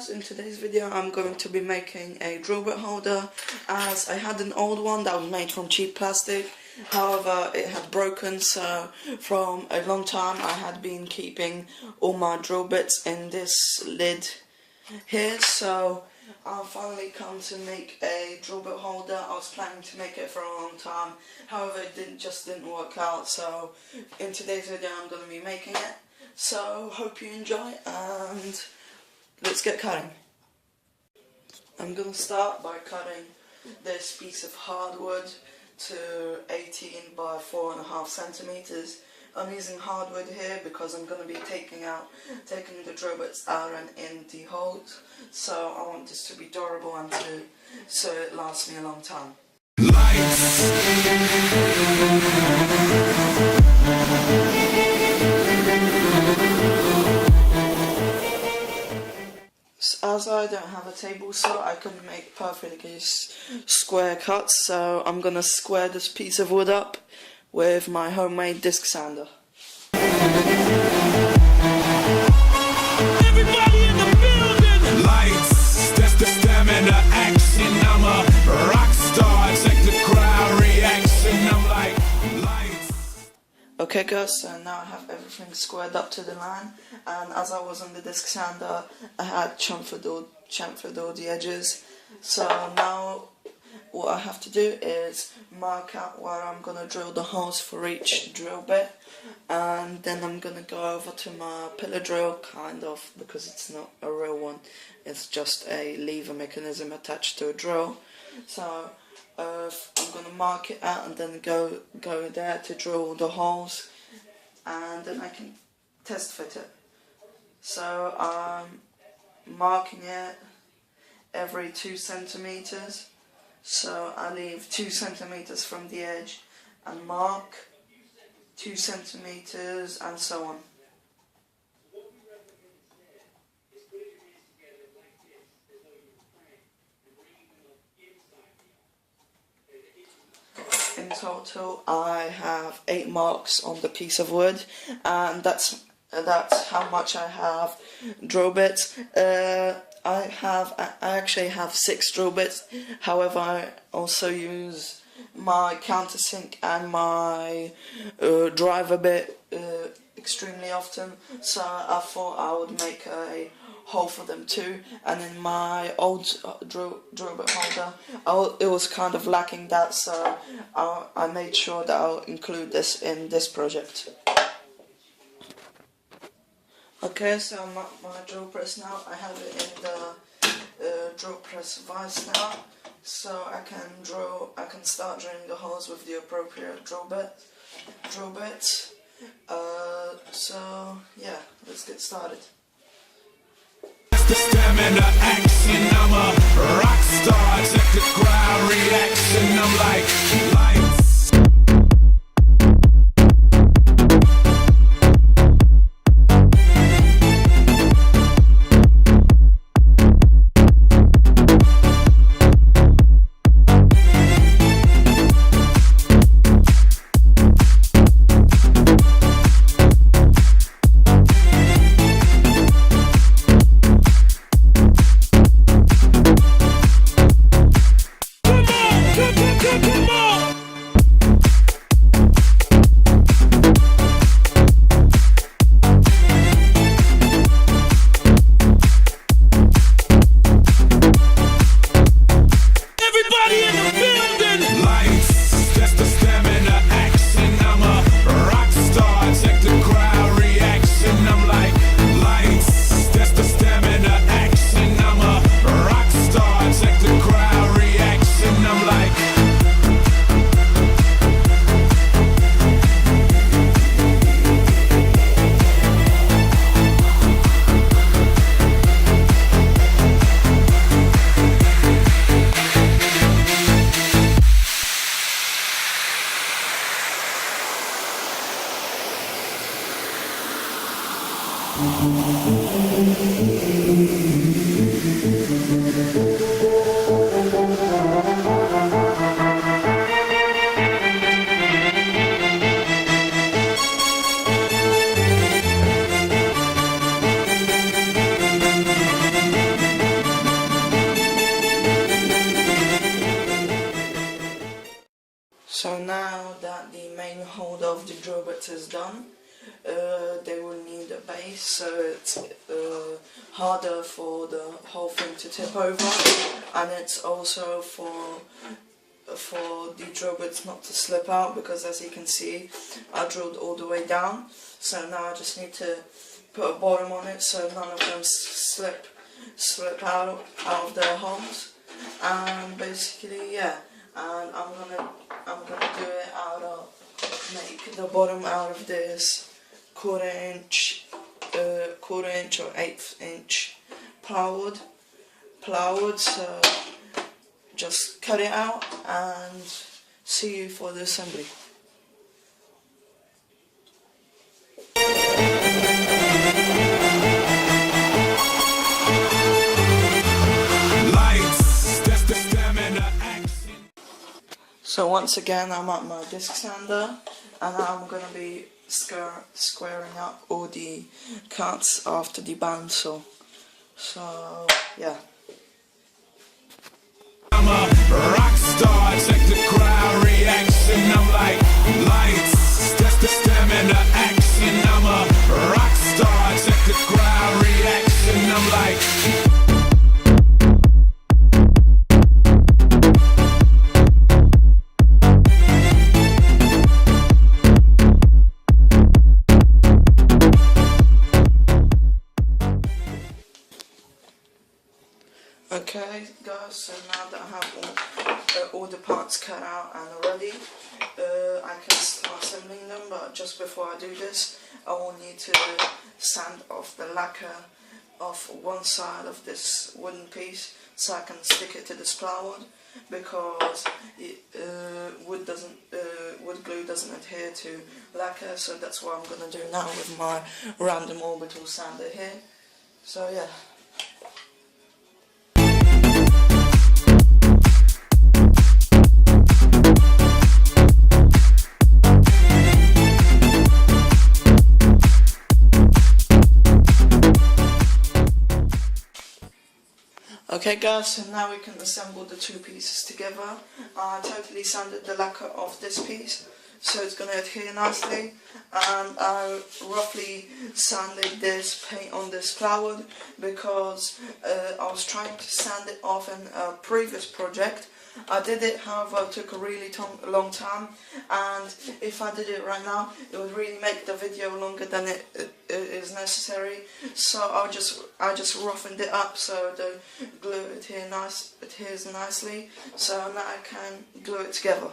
guys, in today's video I'm going to be making a drill bit holder, as I had an old one that was made from cheap plastic. However, it had broken, so from a long time I had been keeping all my drill bits in this lid here, so I've finally come to make a drill bit holder. I was planning to make it for a long time, however it just didn't work out, so in today's video I'm going to be making it. So hope you enjoy, and let's get cutting. I'm going to start by cutting this piece of hardwood to 18 by 4.5 centimeters. I'm using hardwood here because I'm going to be taking the drill bits out and in the holes, so I want this to be durable and so it lasts me a long time. As I don't have a table saw, I couldn't make perfectly square cuts, so I'm gonna square this piece of wood up with my homemade disc sander. Everybody in the building! Lights, that's the stamina action. I'm a rock star, check the crowd reaction. I'm like lights. Okay guys, so now I have everything squared up to the line, and as I was on the disc sander, I had chamfered all the edges. So now what I have to do is mark out where I'm going to drill the holes for each drill bit, and then I'm going to go over to my pillar drill, kind of, because it's not a real one, it's just a lever mechanism attached to a drill. So I'm going to mark it out and then go there to drill the holes, and then I can test fit it. So I'm marking it every 2 centimeters. So I leave 2 centimeters from the edge and mark 2 centimeters and so on. In total I have 8 marks on the piece of wood, and that's how much I have drill bits. I actually have 6 drill bits, however I also use my countersink and my driver bit extremely often, so I thought I would make a hole for them too. And in my old drill bit holder, it was kind of lacking that, so I made sure that I'll include this in this project. Okay, so my drill press now, I have it in the drill press vise now, so I can start drilling the holes with the appropriate drill bits. So yeah, let's get started. The stamina action. I'm a rock star, check the crowd reaction. I'm like lights. So now that the main holder of the drill bit is done, they will need a base, so it's harder for the whole thing to tip over, and it's also for the drill bits not to slip out, because as you can see I drilled all the way down, so now I just need to put a bottom on it so none of them slip out of their holes. And basically, yeah, and I'm gonna do it out of, make the bottom out of this quarter inch or 1/8 inch plywood. So just cut it out and see you for the assembly. So once again I'm at my disc sander, and I'm going to be squaring up all the cuts after the bandsaw. So yeah. I'm a rock star, check the crowd reaction. I'm like lights, that's the stamina action. I'm a rock star, check the crowd reaction. I'm like Okay guys, so now that I have all the parts cut out and ready, I can start assembling them, but just before I do this, I will need to sand off the lacquer off one side of this wooden piece so I can stick it to this plywood, because wood glue doesn't adhere to lacquer, so that's what I'm going to do now with my random orbital sander here. So yeah. Okay guys, so now we can assemble the two pieces together. I totally sanded the lacquer off this piece, so it's going to adhere nicely, and I roughly sanded this paint on this plywood because I was trying to sand it off in a previous project. I did it, however it took a really long time, and if I did it right now it would really make the video longer than it is necessary, so I just roughened it up so the glue adheres nicely, so now I can glue it together.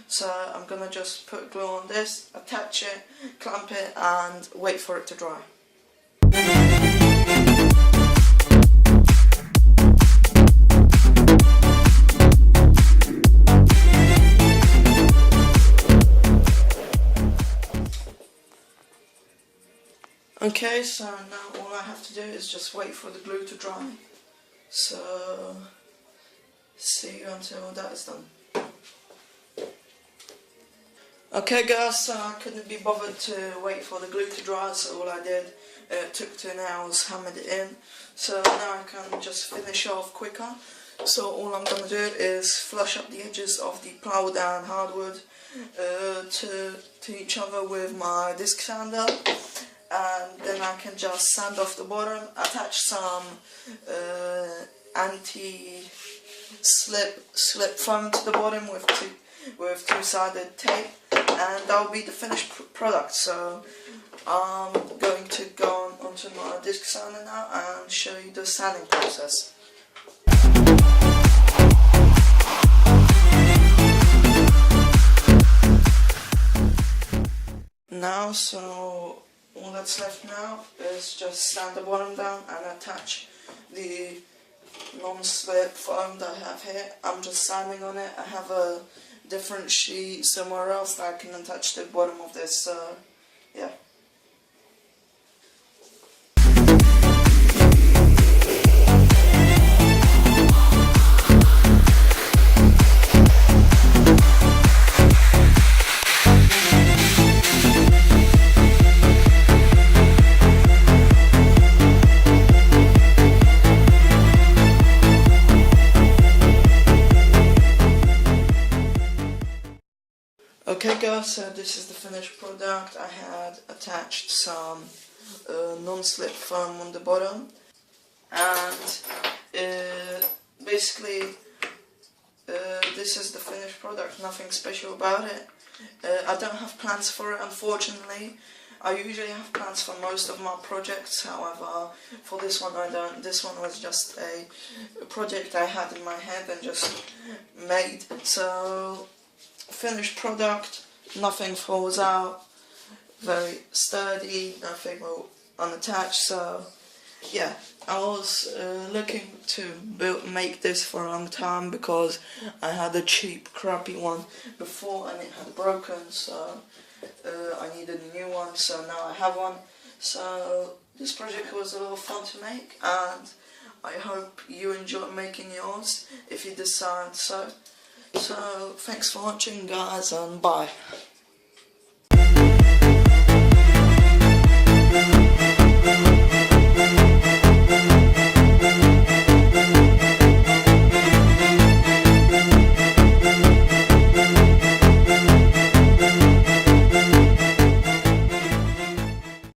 So I'm gonna just put glue on this, attach it, clamp it, and wait for it to dry. Okay, so now all I have to do is just wait for the glue to dry. So, see you until that is done. Okay guys, so I couldn't be bothered to wait for the glue to dry, so all I did, took 2 nails, hammered it in, so now I can just finish off quicker. So all I'm going to do is flush up the edges of the plywood and hardwood to each other with my disc sander, and then I can just sand off the bottom, attach some anti-slip foam to the bottom with two-sided tape, and that will be the finished product. So I'm going to go onto my disc sander now and show you the sanding process. Now, so all that's left now is just sand the bottom down and attach the non-slip foam that I have here. I'm just sanding on it. I have a different sheet somewhere else that I can attach to the bottom of this, so yeah. Okay guys, so this is the finished product. I had attached some non-slip foam on the bottom, and basically this is the finished product, nothing special about it. I don't have plans for it, unfortunately. I usually have plans for most of my projects, however for this one I don't. This one was just a project I had in my head and just made. So finished product, nothing falls out, very sturdy, nothing will unattach. So yeah, I was looking to make this for a long time because I had a cheap crappy one before and it had broken, so I needed a new one, so now I have one. So this project was a lot of fun to make, and I hope you enjoy making yours if you decide so. So thanks for watching guys, and bye.